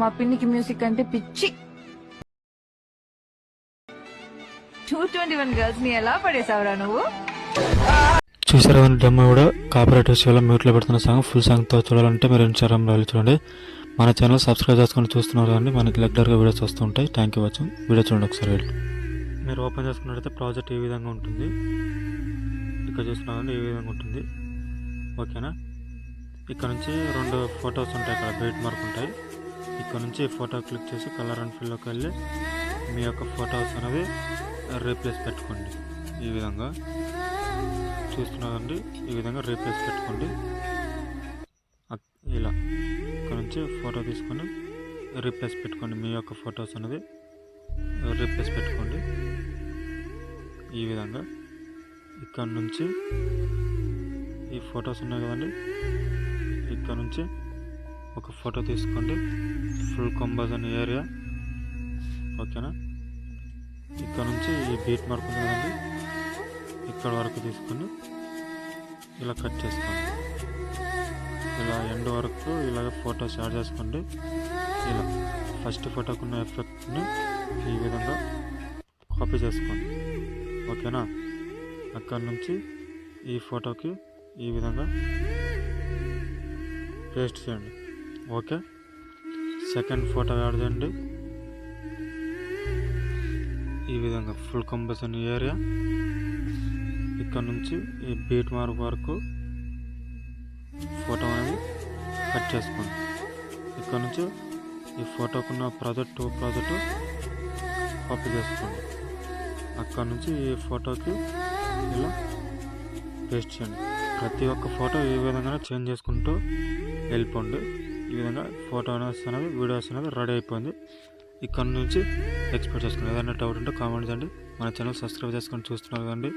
మా పిన్నికి మ్యూజిక్ అంటే పిచ్చి. 221 గర్ల్స్ ని ఎలా పడేసావురా నువ్వు? చూసారా డెమో కూడా కాపరేట్ వల్ల మ్యూట్లో పెడుతున్న సాంగ్. ఫుల్ సాంగ్తో చూడాలంటే మీరు ఇన్స్టాగ్రామ్లో వెళ్ళి చూడండి. మన ఛానల్ సబ్స్క్రైబ్ చేసుకొని చూస్తున్నారు కానీ మనకి రెగ్యులర్గా వీడియోస్ వస్తూ ఉంటాయి. Thank you watching. వీడియో చూడండి ఒకసారి వెళ్ళి. మీరు ఓపెన్ చేసుకున్నట్టయితే ప్రాజెక్ట్ ఈ విధంగా ఉంటుంది. ఇక్కడ చూస్తున్నారండి ఈ విధంగా ఉంటుంది. ఓకేనా. ఇక్కడ నుంచి 2 ఫొటోస్ ఉంటాయి, ఇక్కడ బైట్ మార్క్ ఉంటాయి. ఇక్కడ నుంచి ఫోటో క్లిక్ చేసి కలర్ అండ్ ఫిల్లోకి వెళ్ళి మీ యొక్క ఫొటోస్ అనేది రీప్లేస్ పెట్టుకోండి. ఈ విధంగా చూస్తున్నారండి, ఈ విధంగా రీప్లేస్ పెట్టుకోండి. ఇలా ఇక్కడ నుంచి ఫోటో తీసుకొని రీప్లేస్ పెట్టుకోండి. మీ యొక్క ఫొటోస్ అనేది రీప్లేస్ పెట్టుకోండి. ఈ విధంగా ఇక్కడ నుంచి ఈ ఫొటోస్ ఉన్నాయి కదండి, ఇక్కడ నుంచి ఒక ఫోటో తీసుకోండి. Full composition area. ఓకేనా. ఇక్కడ నుంచి ఈ బీట్ మార్క్ ఉంది కదండి, ఇక్కడ వరకు తీసుకొని ఇలా కట్ చేసుకోండి. ఇలా ఎండ్ వరకు ఇలాగ ఫోటోస్ యాడ్ చేసుకోండి. ఇలా ఫస్ట్ ఫోటోకున్న ఎఫెక్ట్ని ఈ విధంగా కాపీ చేసుకోండి. ఓకేనా. అక్కడ నుంచి ఈ ఫోటోకి ఈ విధంగా పేస్ట్ చేయండి. ఓకే. సెకండ్ ఫోటో యాడ్ చేయండి. ఈ విధంగా ఫుల్ కంపోజిషన్ ఏరియా ఇక్కడ నుంచి ఈ బీట్ మార్క్ వరకు ఫోటో అనేది కట్ చేసుకోండి. ఇక్కడ నుంచి ఈ ఫోటోకున్న ప్రాజెక్ట్ కాపీ చేసుకోండి. అక్కడ నుంచి ఈ ఫోటోకి ఇలా పేస్ట్ చేయండి. ప్రతి ఒక్క ఫోటో ఈ విధంగా చేంజ్ చేసుకుంటూ వెళ్ళిపోండి. ఈ విధంగా ఫోటో అనేది వీడియోస్ అనేది రెడీ అయిపోయింది. ఇక్కడ నుంచి ఎక్స్పోర్ట్ చేసుకోండి. ఏదైనా డౌట్ ఉంటే కామెంట్ చేయండి. మన ఛానల్ సబ్స్క్రైబ్ చేసుకొని చూస్తున్నారు కదండి.